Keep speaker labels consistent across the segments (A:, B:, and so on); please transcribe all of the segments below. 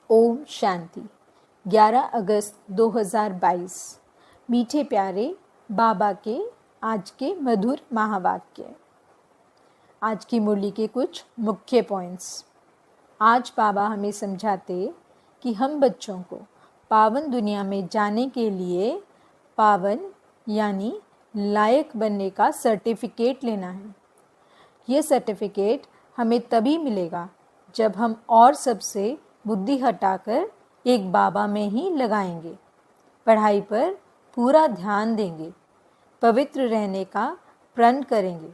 A: ओम शांति। 11 अगस्त 2022। मीठे प्यारे बाबा के आज के मधुर महावाक्य। आज की मुरली के कुछ मुख्य पॉइंट्स। आज बाबा हमें समझाते कि हम बच्चों को पावन दुनिया में जाने के लिए पावन यानी लायक बनने का सर्टिफिकेट लेना है। ये सर्टिफिकेट हमें तभी मिलेगा जब हम और सबसे बुद्धि हटाकर एक बाबा में ही लगाएंगे, पढ़ाई पर पूरा ध्यान देंगे, पवित्र रहने का प्रण करेंगे।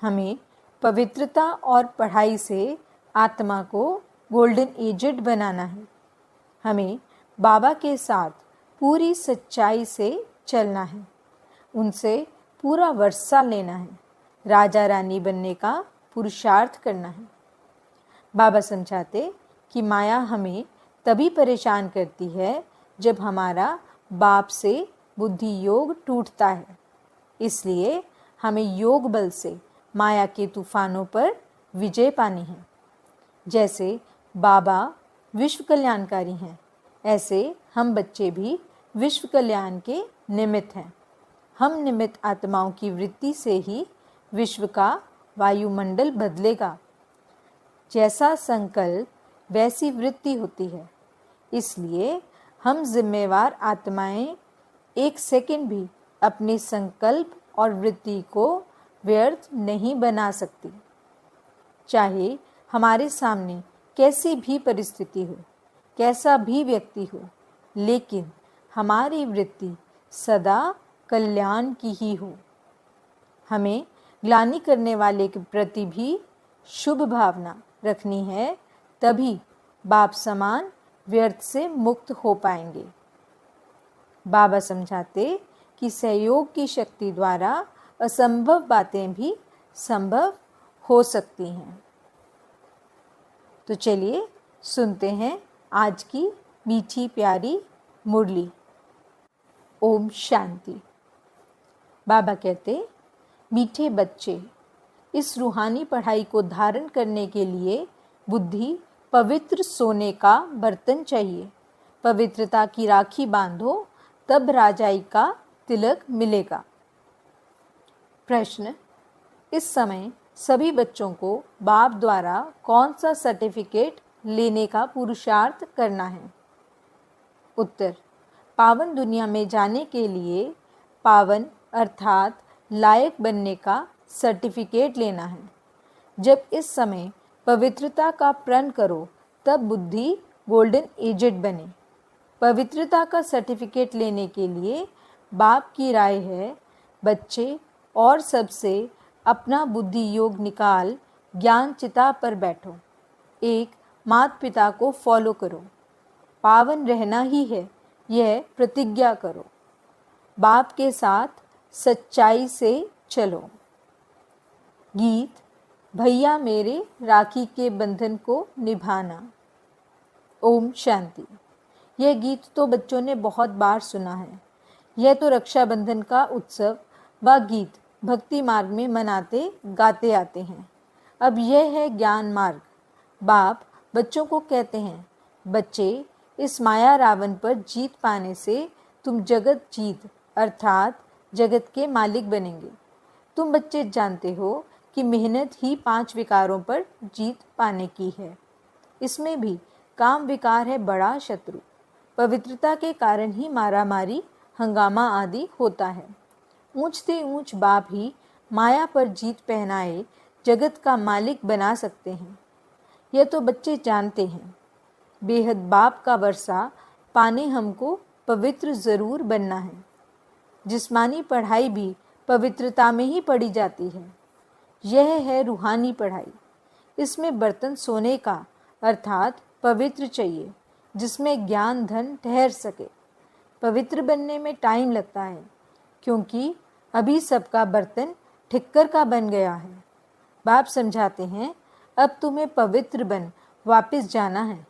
A: हमें पवित्रता और पढ़ाई से आत्मा को गोल्डन एजेड बनाना है। हमें बाबा के साथ पूरी सच्चाई से चलना है, उनसे पूरा वर्षा लेना है, राजा रानी बनने का पुरुषार्थ करना है। बाबा समझाते कि माया हमें तभी परेशान करती है जब हमारा बाप से बुद्धि योग टूटता है। इसलिए हमें योग बल से माया के तूफानों पर विजय पानी है। जैसे बाबा विश्व कल्याणकारी हैं, ऐसे हम बच्चे भी विश्व कल्याण के निमित्त हैं। हम निमित्त आत्माओं की वृत्ति से ही विश्व का वायुमंडल बदलेगा। जैसा संकल्प वैसी वृत्ति होती है। इसलिए हम जिम्मेवार आत्माएं एक सेकंड भी अपने संकल्प और वृत्ति को व्यर्थ नहीं बना सकती। चाहे हमारे सामने कैसी भी परिस्थिति हो, कैसा भी व्यक्ति हो, लेकिन हमारी वृत्ति सदा कल्याण की ही हो। हमें ग्लानि करने वाले के प्रति भी शुभ भावना रखनी है, तभी बाप समान व्यर्थ से मुक्त हो पाएंगे। बाबा समझाते कि सहयोग की शक्ति द्वारा असंभव बातें भी संभव हो सकती हैं। तो चलिए सुनते हैं आज की मीठी प्यारी मुरली। ओम शांति। बाबा कहते, मीठे बच्चे, इस रूहानी पढ़ाई को धारण करने के लिए बुद्धि पवित्र सोने का बर्तन चाहिए। पवित्रता की राखी बांधो, तब राजाई का तिलक मिलेगा। प्रश्न, इस समय सभी बच्चों को बाप द्वारा कौन सा सर्टिफिकेट लेने का पुरुषार्थ करना है? उत्तर, पावन दुनिया में जाने के लिए पावन अर्थात लायक बनने का सर्टिफिकेट लेना है। जब इस समय पवित्रता का प्रण करो, तब बुद्धि गोल्डन एजेड बने। पवित्रता का सर्टिफिकेट लेने के लिए बाप की राय है, बच्चे और सबसे अपना बुद्धि योग निकाल ज्ञान चिता पर बैठो। एक माता पिता को फॉलो करो। पावन रहना ही है, यह प्रतिज्ञा करो। बाप के साथ सच्चाई से चलो। गीत, भैया मेरे राखी के बंधन को निभाना। ओम शांति। यह गीत तो बच्चों ने बहुत बार सुना है। यह तो रक्षाबंधन का उत्सव व गीत भक्ति मार्ग में मनाते गाते आते हैं। अब यह है ज्ञान मार्ग। बाप बच्चों को कहते हैं, बच्चे, इस माया रावण पर जीत पाने से तुम जगत जीत अर्थात जगत के मालिक बनेंगे। तुम बच्चे जानते हो कि मेहनत ही 5 विकारों पर जीत पाने की है। इसमें भी काम विकार है बड़ा शत्रु। पवित्रता के कारण ही मारामारी, हंगामा आदि होता है। ऊंच से ऊंच बाप ही माया पर जीत पहनाए जगत का मालिक बना सकते हैं। यह तो बच्चे जानते हैं। बेहद बाप का वर्षा पाने हमको पवित्र ज़रूर बनना है। जिस्मानी पढ़ाई भी पवित्रता में ही पढ़ी जाती है। यह है रूहानी पढ़ाई। इसमें बर्तन सोने का अर्थात पवित्र चाहिए, जिसमें ज्ञान धन ठहर सके। पवित्र बनने में टाइम लगता है, क्योंकि अभी सबका बर्तन ठिक्कर का बन गया है। बाप समझाते हैं, अब तुम्हें पवित्र बन वापस जाना है।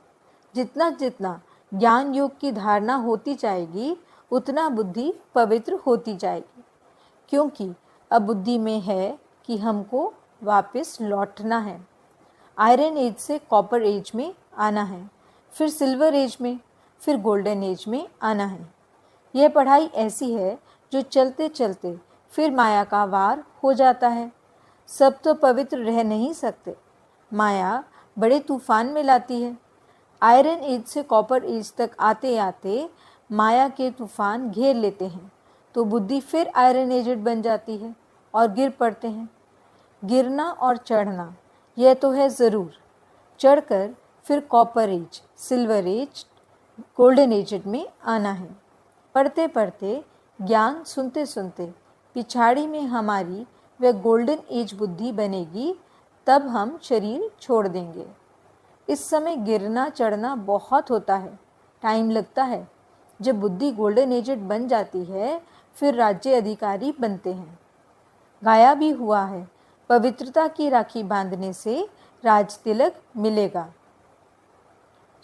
A: जितना जितना ज्ञान योग की धारणा होती जाएगी, उतना बुद्धि पवित्र होती जाएगी। क्योंकि अब बुद्धि में है कि हमको वापस लौटना है। आयरन एज से कॉपर एज में आना है, फिर सिल्वर एज में, फिर गोल्डन एज में आना है। यह पढ़ाई ऐसी है जो चलते चलते फिर माया का वार हो जाता है। सब तो पवित्र रह नहीं सकते, माया बड़े तूफान में लाती है। आयरन एज से कॉपर एज तक आते आते माया के तूफान घेर लेते हैं, तो बुद्धि फिर आयरन एजेड बन जाती है और गिर पड़ते हैं। गिरना और चढ़ना यह तो है ज़रूर, चढ़कर फिर copper age, silver age, golden aged में आना है। पढ़ते पढ़ते, ज्ञान सुनते सुनते पिछाड़ी में हमारी वह गोल्डन एज बुद्धि बनेगी, तब हम शरीर छोड़ देंगे। इस समय गिरना चढ़ना बहुत होता है, टाइम लगता है। जब बुद्धि गोल्डन एजेड बन जाती है, फिर राज्य अधिकारी बनते हैं। गाया भी हुआ है, पवित्रता की राखी बांधने से राज तिलक मिलेगा।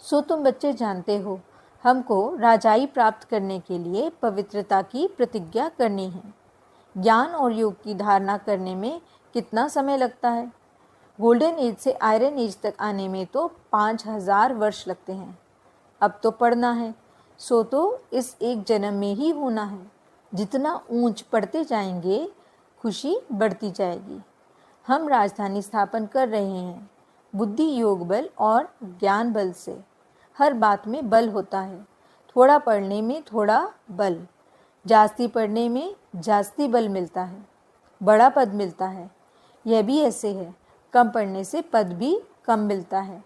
A: सो तुम बच्चे जानते हो, हमको राजाई प्राप्त करने के लिए पवित्रता की प्रतिज्ञा करनी है। ज्ञान और योग की धारणा करने में कितना समय लगता है? गोल्डन एज से आयरन एज तक आने में तो 5000 वर्ष लगते हैं। अब तो पढ़ना है, सो तो इस एक जन्म में ही होना है। जितना ऊंच पढ़ते जाएंगे, खुशी बढ़ती जाएगी। हम राजधानी स्थापन कर रहे हैं, बुद्धि योग बल और ज्ञान बल से। हर बात में बल होता है, थोड़ा पढ़ने में थोड़ा बल, जास्ती पढ़ने में जास्ती बल मिलता है, बड़ा पद मिलता है। यह भी ऐसे है, कम पढ़ने से पद भी कम मिलता है।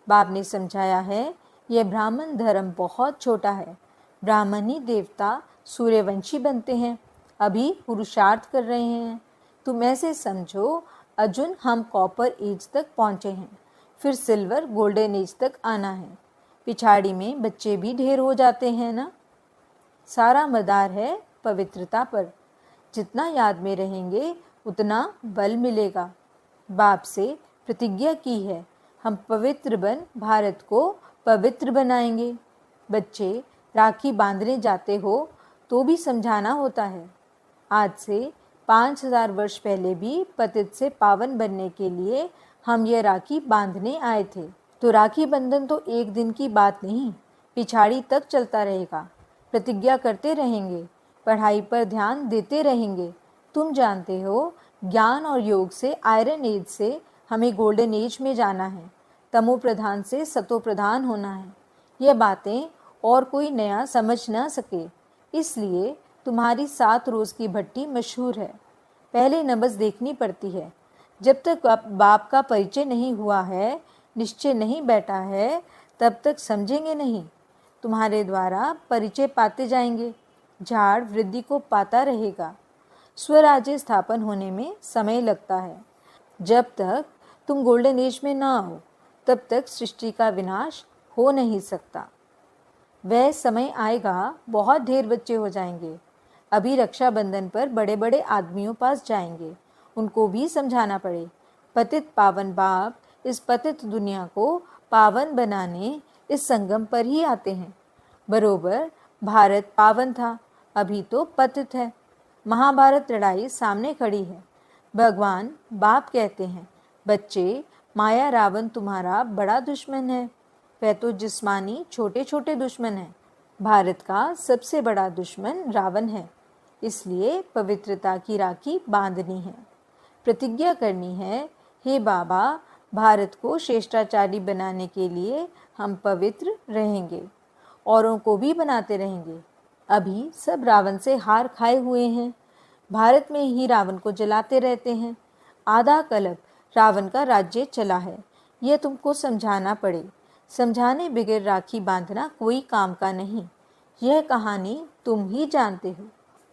A: बाप ने समझाया है, यह ब्राह्मण धर्म बहुत छोटा है। ब्राह्मण ही देवता सूर्यवंशी बनते हैं, अभी पुरुषार्थ कर रहे हैं। तुम ऐसे समझो, अर्जुन हम कॉपर एज तक पहुँचे हैं, फिर सिल्वर गोल्डन एज तक आना है। पिछाड़ी में बच्चे भी ढेर हो जाते हैं ना। सारा मदार है पवित्रता पर। जितना याद में रहेंगे उतना बल मिलेगा। बाप से प्रतिज्ञा की है, हम पवित्र बन भारत को पवित्र बनाएंगे। बच्चे राखी बांधने जाते हो तो भी समझाना होता है। आज से 5000 वर्ष पहले भी पतित से पावन बनने के लिए हम यह राखी बांधने आए थे। तो राखी बंधन तो एक दिन की बात नहीं, पिछाड़ी तक चलता रहेगा। प्रतिज्ञा करते रहेंगे, पढ़ाई पर ध्यान देते रहेंगे। तुम जानते हो, ज्ञान और योग से आयरन एज से हमें गोल्डन एज में जाना है, तमो प्रधान से सतो प्रधान होना है। यह बातें और कोई नया समझ ना सके, इसलिए तुम्हारी 7 रोज़ की भट्टी मशहूर है। पहले नबज देखनी पड़ती है। जब तक बाप का परिचय नहीं हुआ है, निश्चय नहीं बैठा है, तब तक समझेंगे नहीं। तुम्हारे द्वारा परिचय पाते जाएंगे, झाड़ वृद्धि को पाता रहेगा। स्वराज्य स्थापन होने में समय लगता है। जब तक तुम गोल्डन एज में ना हो, तब तक सृष्टि का विनाश हो नहीं सकता। वह समय आएगा, बहुत ढेर बच्चे हो जाएंगे। अभी रक्षाबंधन पर बड़े बड़े आदमियों पास जाएंगे, उनको भी समझाना पड़े। पतित पावन बाप इस पतित दुनिया को पावन बनाने इस संगम पर ही आते हैं। बरोबर भारत पावन था, अभी तो पतित है। महाभारत लड़ाई सामने खड़ी है। भगवान बाप कहते हैं, बच्चे माया रावण तुम्हारा बड़ा दुश्मन है। वह तो जिस्मानी छोटे छोटे दुश्मन है। भारत का सबसे बड़ा दुश्मन रावण है। इसलिए पवित्रता की राखी बांधनी है, प्रतिज्ञा करनी है, हे बाबा भारत को श्रेष्ठाचारी बनाने के लिए हम पवित्र रहेंगे, औरों को भी बनाते रहेंगे। अभी सब रावण से हार खाए हुए हैं, भारत में ही रावण को जलाते रहते हैं। आधा कल्प रावण का राज्य चला है, यह तुमको समझाना पड़े। समझाने बगैर राखी बांधना कोई काम का नहीं। यह कहानी तुम ही जानते हो,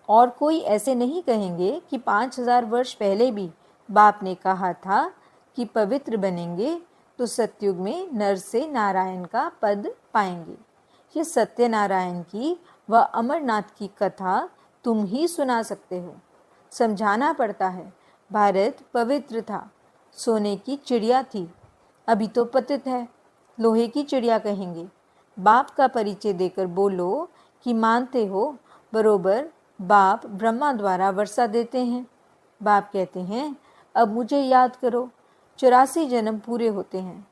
A: और कोई ऐसे नहीं कहेंगे कि 5000 वर्ष पहले भी बाप ने कहा था कि पवित्र बनेंगे तो सतयुग में नर से नारायण का पद पाएंगे। ये सत्यनारायण की व अमरनाथ की कथा तुम ही सुना सकते हो। समझाना पड़ता है, भारत पवित्र था, सोने की चिड़िया थी, अभी तो पतित है, लोहे की चिड़िया कहेंगे। बाप का परिचय देकर बोलो कि मानते हो। बरोबर बाप ब्रह्मा द्वारा वर्षा देते हैं। बाप कहते हैं, अब मुझे याद करो। 84 जन्म पूरे होते हैं,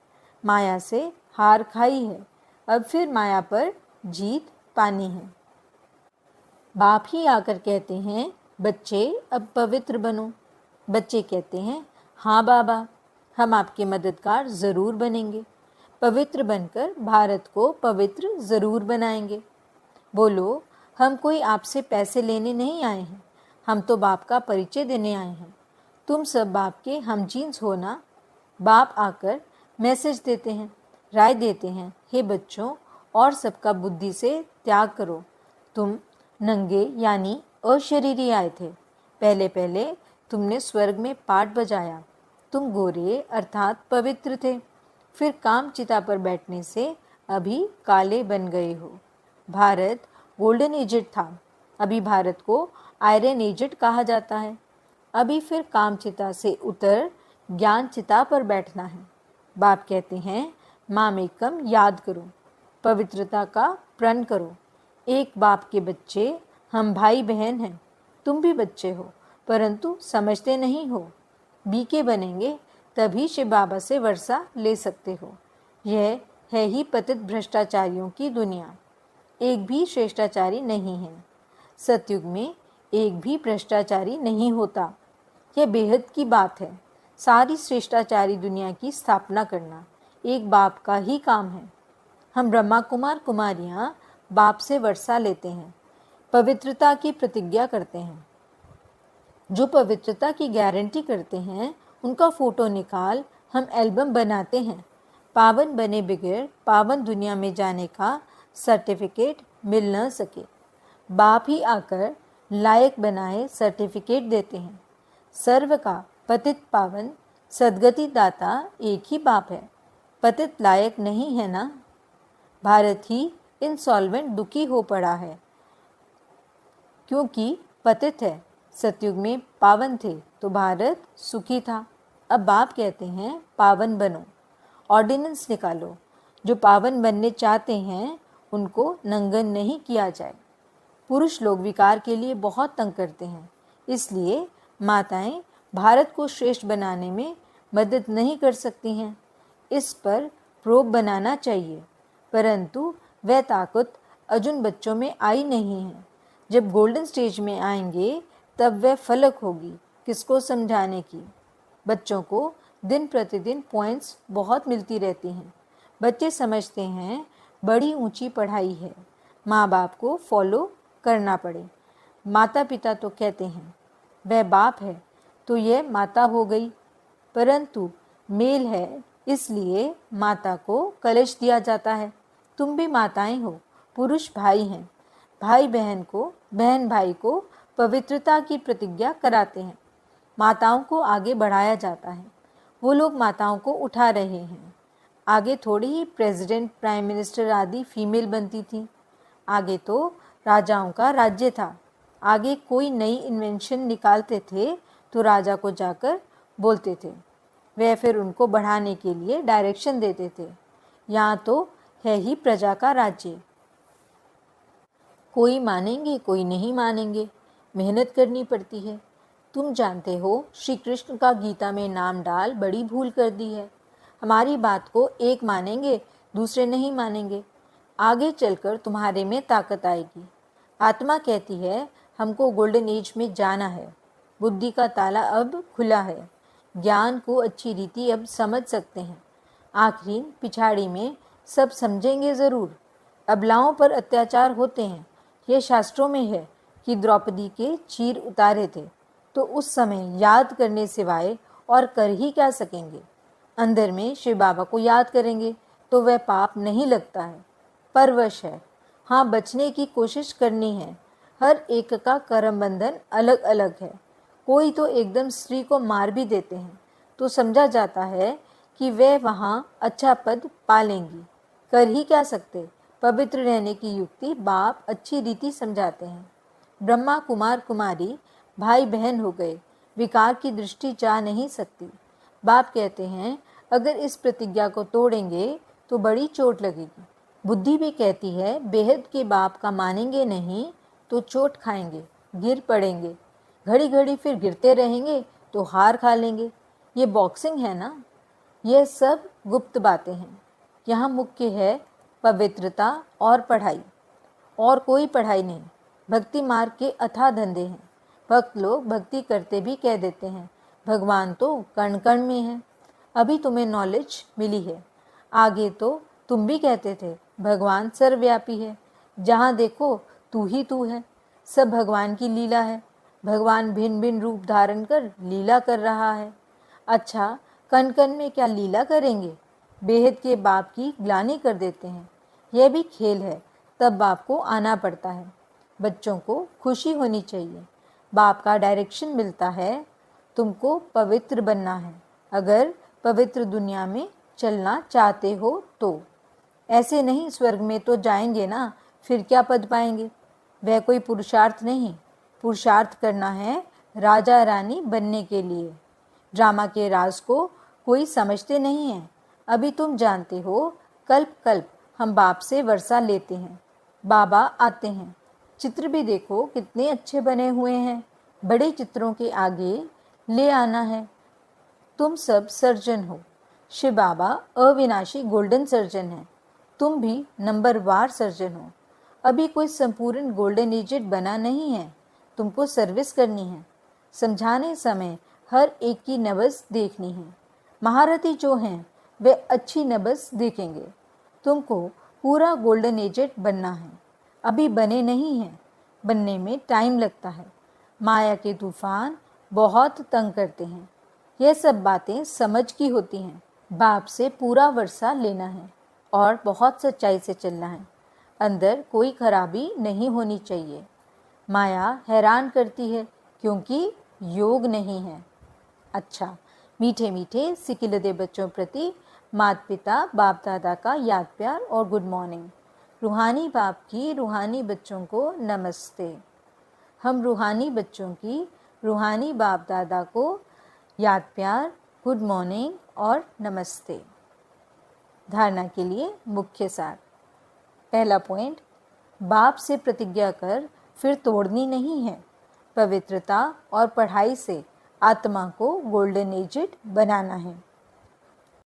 A: माया से हार खाई है, अब फिर माया पर जीत पानी है। बाप ही आकर कहते हैं, बच्चे अब पवित्र बनो। बच्चे कहते हैं, हाँ बाबा, हम आपके मददगार ज़रूर बनेंगे। पवित्र बनकर भारत को पवित्र ज़रूर बनाएंगे। बोलो, हम कोई आपसे पैसे लेने नहीं आए हैं, हम तो बाप का परिचय देने आए हैं। तुम सब बाप के हम जीन्स हो ना। बाप आकर मैसेज देते हैं, राय देते हैं, हे बच्चों, और सबका बुद्धि से त्याग करो। तुम नंगे यानी अशरीरी आए थे। पहले पहले तुमने स्वर्ग में पाठ बजाया। तुम गोरे अर्थात पवित्र थे। फिर काम चिता पर बैठने से अभी काले बन गए हो। भारत गोल्डन एजेड था, अभी भारत को आयरन एजेड कहा जाता है। अभी फिर काम चिता से उतर ज्ञान चिता पर बैठना है। बाप कहते हैं, मामेकम याद करो, पवित्रता का प्रण करो। एक बाप के बच्चे हम भाई बहन हैं। तुम भी बच्चे हो, परंतु समझते नहीं हो। बीके बनेंगे तभी शिव बाबा से वर्षा ले सकते हो। यह है ही पतित भ्रष्टाचारियों की दुनिया। एक भी श्रेष्ठाचारी नहीं है। सतयुग में एक भी भ्रष्टाचारी नहीं होता। यह बेहद की बात है। सारी श्रेष्ठाचारी दुनिया की स्थापना करना एक बाप का ही काम है। हम ब्रह्मा कुमार कुमारियाँ बाप से वर्षा लेते हैं, पवित्रता की प्रतिज्ञा करते हैं। जो पवित्रता की गारंटी करते हैं उनका फ़ोटो निकाल हम एल्बम बनाते हैं। पावन बने बगैर पावन दुनिया में जाने का सर्टिफिकेट मिल न सके। बाप ही आकर लायक बनाए सर्टिफिकेट देते हैं। सर्व का पतित पावन सदगति दाता एक ही बाप है। पतित लायक नहीं है ना। भारत ही इंसॉल्वेंट दुखी हो पड़ा है क्योंकि पतित है। सतयुग में पावन थे तो भारत सुखी था। अब बाप कहते हैं, पावन बनो, ऑर्डिनेंस निकालो। जो पावन बनने चाहते हैं उनको नंगन नहीं किया जाए। पुरुष लोग विकार के लिए बहुत तंग करते हैं, इसलिए माताएं भारत को श्रेष्ठ बनाने में मदद नहीं कर सकती हैं। इस पर प्रोब बनाना चाहिए, परंतु वह ताकत अजुन बच्चों में आई नहीं है। जब गोल्डन स्टेज में आएंगे तब वह फलक होगी किसको समझाने की। बच्चों को दिन प्रतिदिन पॉइंट्स बहुत मिलती रहती हैं। बच्चे समझते हैं बड़ी ऊंची पढ़ाई है, माँ बाप को फॉलो करना पड़े। माता पिता तो कहते हैं वह बाप है तो यह माता हो गई, परंतु मेल है इसलिए माता को कलश दिया जाता है। तुम भी माताएं हो, पुरुष भाई हैं। भाई बहन को, बहन भाई को पवित्रता की प्रतिज्ञा कराते हैं। माताओं को आगे बढ़ाया जाता है। वो लोग माताओं को उठा रहे हैं। आगे थोड़ी ही प्रेसिडेंट, प्राइम मिनिस्टर आदि फीमेल बनती थी। आगे तो राजाओं का राज्य था। आगे कोई नई इन्वेंशन निकालते थे तो राजा को जाकर बोलते थे। वह फिर उनको बढ़ाने के लिए डायरेक्शन देते थे। यहाँ तो है ही प्रजा का राज्य। कोई मानेंगे, कोई नहीं मानेंगे, मेहनत करनी पड़ती है। तुम जानते हो श्री कृष्ण का गीता में नाम डाल बड़ी भूल कर दी है। हमारी बात को एक मानेंगे, दूसरे नहीं मानेंगे। आगे चलकर तुम्हारे में ताकत आएगी। आत्मा कहती है हमको गोल्डन एज में जाना है। बुद्धि का ताला अब खुला है। ज्ञान को अच्छी रीति अब समझ सकते हैं। आखिरी पिछाड़ी में सब समझेंगे ज़रूर। अबलाओं पर अत्याचार होते हैं, यह शास्त्रों में है कि द्रौपदी के चीर उतारे थे, तो उस समय याद करने सिवाय और कर ही क्या सकेंगे। अंदर में शिव बाबा को याद करेंगे तो वह पाप नहीं लगता है, परवश है। हाँ, बचने की कोशिश करनी है। हर एक का कर्म बंधन अलग अलग है। कोई तो एकदम स्त्री को मार भी देते हैं तो समझा जाता है कि वे वहाँ अच्छा पद पालेंगी। कर ही क्या सकते। पवित्र रहने की युक्ति बाप अच्छी रीति समझाते हैं। ब्रह्मा कुमार कुमारी भाई बहन हो गए, विकार की दृष्टि जा नहीं सकती। बाप कहते हैं अगर इस प्रतिज्ञा को तोड़ेंगे तो बड़ी चोट लगेगी। बुद्धि भी कहती है बेहद के बाप का मानेंगे नहीं तो चोट खाएंगे, गिर पड़ेंगे। घड़ी घड़ी फिर गिरते रहेंगे तो हार खा लेंगे। ये बॉक्सिंग है ना। यह सब गुप्त बातें हैं। यहाँ मुख्य है पवित्रता और पढ़ाई। और कोई पढ़ाई नहीं, भक्ति मार्ग के अथाह धंधे हैं। भक्त लोग भक्ति करते भी कह देते हैं भगवान तो कण कण में है। अभी तुम्हें नॉलेज मिली है, आगे तो तुम भी कहते थे भगवान सर्वव्यापी है, जहाँ देखो तू ही तू है, सब भगवान की लीला है, भगवान भिन्न भिन्न रूप धारण कर लीला कर रहा है। अच्छा, कण कण में क्या लीला करेंगे? बेहद के बाप की ग्लानि कर देते हैं। यह भी खेल है, तब बाप को आना पड़ता है। बच्चों को खुशी होनी चाहिए, बाप का डायरेक्शन मिलता है, तुमको पवित्र बनना है, अगर पवित्र दुनिया में चलना चाहते हो तो। ऐसे नहीं स्वर्ग में तो जाएंगे ना, फिर क्या पद पाएंगे? वह कोई पुरुषार्थ नहीं, पुरुषार्थ करना है राजा रानी बनने के लिए। ड्रामा के राज को कोई समझते नहीं है। अभी तुम जानते हो, कल्प कल्प हम बाप से वर्षा लेते हैं, बाबा आते हैं। चित्र भी देखो कितने अच्छे बने हुए हैं, बड़े चित्रों के आगे ले आना है। तुम सब सर्जन हो, शिव बाबा अविनाशी गोल्डन सर्जन है, तुम भी नंबरवार सर्जन हो। अभी कोई संपूर्ण गोल्डन एजेड बना नहीं है, तुमको सर्विस करनी है। समझाने समय हर एक की नब्ज़ देखनी है। महारथी जो हैं वे अच्छी नब्ज़ देखेंगे। तुमको पूरा गोल्डन एजेड बनना है, अभी बने नहीं हैं, बनने में टाइम लगता है। माया के तूफान बहुत तंग करते हैं। यह सब बातें समझ की होती हैं। बाप से पूरा वर्षा लेना है और बहुत सच्चाई से चलना है। अंदर कोई खराबी नहीं होनी चाहिए। माया हैरान करती है क्योंकि योग नहीं है। अच्छा, मीठे मीठे सिकिलदे बच्चों प्रति माता पिता बाप दादा का याद प्यार और गुड मॉर्निंग। रूहानी बाप की रूहानी बच्चों को नमस्ते। हम रूहानी बच्चों की रूहानी बाप दादा को याद प्यार, गुड मॉर्निंग और नमस्ते। धारणा के लिए मुख्य सार। पहला पॉइंट, बाप से प्रतिज्ञा कर फिर तोड़नी नहीं है। पवित्रता और पढ़ाई से आत्मा को गोल्डन एजेड बनाना है।